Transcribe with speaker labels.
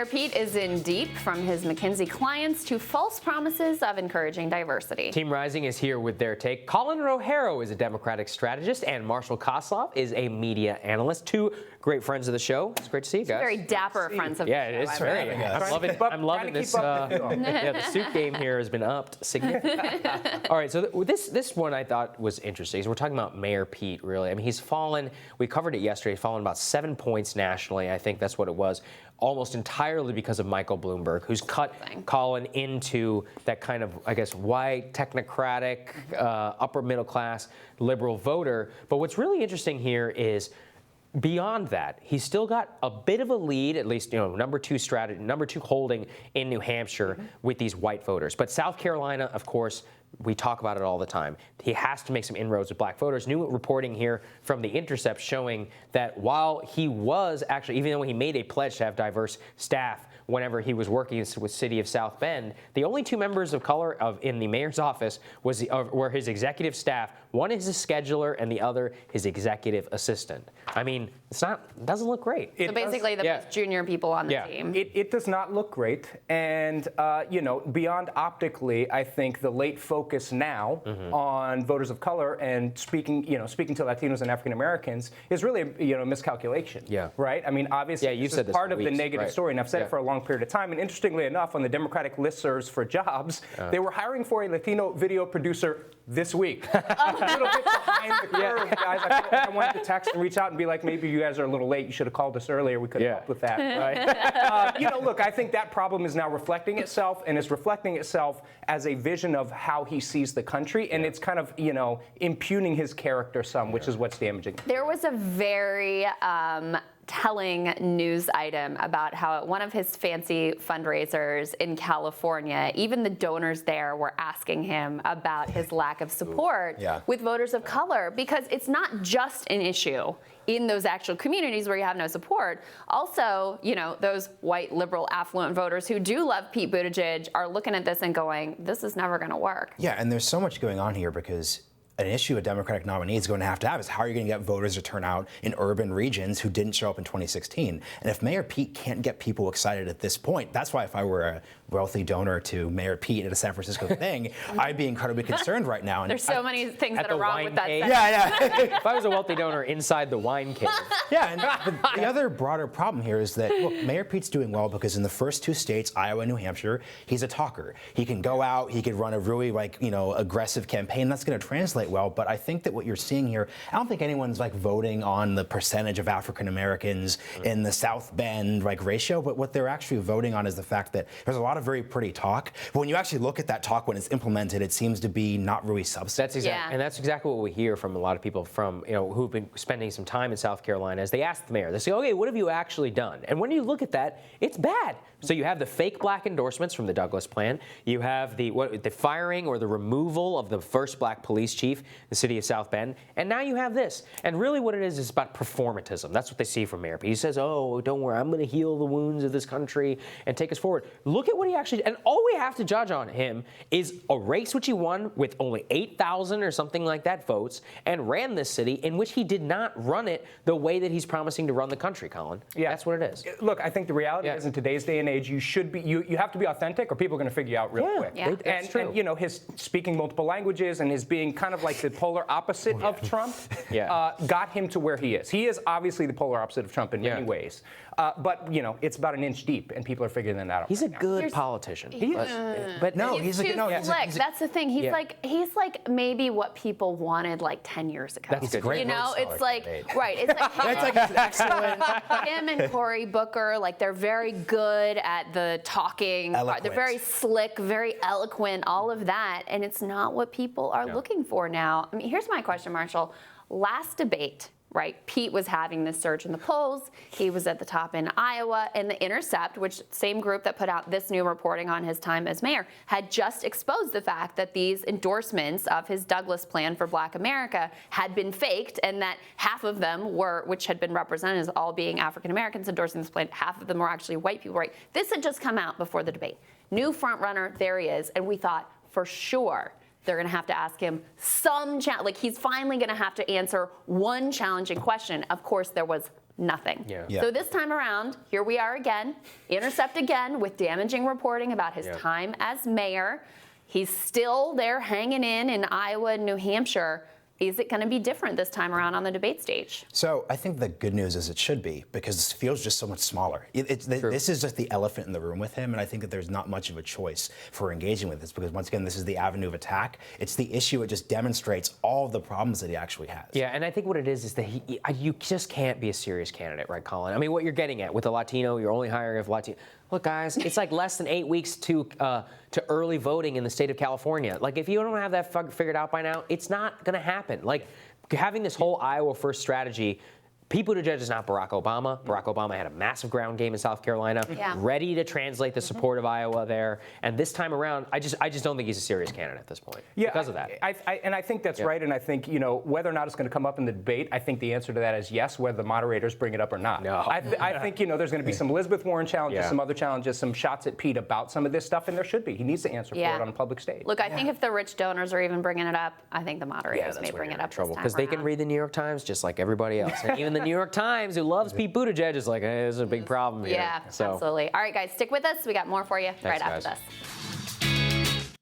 Speaker 1: Mayor Pete is in deep, from his McKinsey clients to false promises of encouraging diversity.
Speaker 2: Team Rising is here with their take. Colin Rohero is a Democratic strategist, and Marshall Koslov is a media analyst. Two great friends of the show. It's great to see you guys.
Speaker 1: Very dapper friends of the show.
Speaker 2: Yeah, it is very. I'm loving this. Yeah, the suit game here has been upped significantly. All right, so this one I thought was interesting. So we're talking about Mayor Pete, really. I mean, he's fallen. We covered it yesterday. He's fallen about 7 points nationally. I think that's what it was. Almost entirely because of Michael Bloomberg, who's cut Colin into that kind of, I guess, white, technocratic, upper middle class liberal voter. But what's really interesting here is, beyond that, he's still got a bit of a lead, at least, number two holding in New Hampshire with these white voters. But South Carolina, of course, we talk about it all the time. He has to make some inroads with black voters. New reporting here from The Intercept showing that while he was actually, even though he made a pledge to have diverse staff whenever he was working with City of South Bend, the only two members of color in the mayor's office were his executive staff. One is his scheduler, and the other his executive assistant. I mean, it doesn't look great.
Speaker 1: So basically, the most junior people on the team.
Speaker 3: It does not look great, and beyond optically, I think the late focus now on voters of color and speaking to Latinos and African Americans is really a miscalculation. Yeah. Right. I mean, obviously, this is part of the negative story, and I've said it for a long period of time. And interestingly enough, on the Democratic listservs for jobs, they were hiring for a Latino video producer this week. A little bit behind the curve, guys. I wanted to text and reach out and be like, maybe you guys are a little late. You should have called us earlier. We could have helped with that. Right? Look, I think that problem is now reflecting itself, and it's reflecting itself as a vision of how he sees the country, and it's kind of, impugning his character some, which is what's damaging.
Speaker 1: There was a very telling news item about how at one of his fancy fundraisers in California, even the donors there were asking him about his lack of support with voters of color, because it's not just an issue in those actual communities where you have no support. Also, those white, liberal, affluent voters who do love Pete Buttigieg are looking at this and going, this is never going to work.
Speaker 4: Yeah, and there's so much going on here, because an issue a Democratic nominee is going to have is how are you going to get voters to turn out in urban regions who didn't show up in 2016? And if Mayor Pete can't get people excited at this point, that's why if I were a wealthy donor to Mayor Pete at a San Francisco thing, I'd be incredibly concerned right now. And
Speaker 1: there's so many things that are wrong with that.
Speaker 2: If I was a wealthy donor inside the wine cave.
Speaker 4: And the other broader problem here is that, look, Mayor Pete's doing well because in the first two states, Iowa and New Hampshire, he's a talker. He can go out, he could run a really aggressive campaign. That's going to translate well. But I think that what you're seeing here, I don't think anyone's voting on the percentage of African Americans in the South Bend ratio, but what they're actually voting on is the fact that there's a lot of very pretty talk, but when you actually look at that talk when it's implemented, it seems to be not really substantive.
Speaker 2: And that's exactly what we hear from a lot of people from who've been spending some time in South Carolina. As they ask the mayor, they say, "Okay, what have you actually done?" And when you look at that, it's bad. So you have the fake black endorsements from the Douglas plan. You have the firing or the removal of the first black police chief, the city of South Bend, and now you have this. And really, what it is about performatism. That's what they see from Mayor Pete. He says, "Oh, don't worry, I'm going to heal the wounds of this country and take us forward." Look at what he actually. And all we have to judge on him is a race which he won with only 8,000 or something like that votes, and ran this city in which he did not run it the way that he's promising to run the country, Colin. Yeah, that's what it is.
Speaker 3: Look, I think the reality is in today's day and age, you have to be authentic, or people are going to figure you out real quick.
Speaker 2: That's true.
Speaker 3: And his speaking multiple languages and his being kind of like the polar opposite of Trump got him to where he is. He is obviously the polar opposite of Trump in many ways. But it's about an inch deep, and people are figuring that out.
Speaker 2: He's a good politician.
Speaker 1: But no, he's too slick. That's the thing. He's like maybe what people wanted 10 years ago.
Speaker 4: That's great.
Speaker 1: It's like it's excellent. Him and Cory Booker, they're very good at the talking.
Speaker 4: Eloquent.
Speaker 1: They're very slick, very eloquent, all of that, and it's not what people are looking for now. I mean, here's my question, Marshall. Last debate, Pete was having this surge in the polls. He was at the top in Iowa, and The Intercept, which same group that put out this new reporting on his time as mayor, had just exposed the fact that these endorsements of his Douglas plan for Black America had been faked, and that half of them were, which had been represented as all being African Americans endorsing this plan, half of them were actually white people. This had just come out before the debate. New front runner, there he is, and we thought for sure they're going to have to ask him some he's finally going to have to answer one challenging question. Of course, there was nothing.
Speaker 2: Yeah.
Speaker 1: So this time around, here we are again, Intercept again with damaging reporting about his time as mayor. He's still there hanging in Iowa and New Hampshire. Is it going to be different this time around on the debate stage?
Speaker 4: So I think the good news is it should be, because this field's just so much smaller. This is just the elephant in the room with him, and I think that there's not much of a choice for engaging with this, because once again, this is the avenue of attack. It's the issue. It just demonstrates all of the problems that he actually has.
Speaker 2: Yeah, and I think what it is that you just can't be a serious candidate, right, Colin? I mean, what you're getting at with the Latino, you're only hiring of Latino. Look, guys, it's like less than 8 weeks to early voting in the state of California. Like, if you don't have that figured out by now, it's not going to happen. Like, having this whole Iowa first strategy, Pete Buttigieg is not Barack Obama. Barack Obama had a massive ground game in South Carolina, ready to translate the support of Iowa there. And this time around, I just don't think he's a serious candidate at this point because of that.
Speaker 3: I think that's right. And I think, whether or not it's going to come up in the debate, I think the answer to that is yes, whether the moderators bring it up or not.
Speaker 2: No.
Speaker 3: I think, there's going to be some Elizabeth Warren challenges, some other challenges, some shots at Pete about some of this stuff, and there should be. He needs to answer for it on a public stage.
Speaker 1: Look, I think if the rich donors are even bringing it up, I think the moderators may bring it up this time
Speaker 2: because they can read the New York Times just like everybody else. And even the New York Times, who loves Pete Buttigieg, is like, hey, there's a big problem here.
Speaker 1: Yeah, absolutely. All right, guys, stick with us. We got more for you right after this.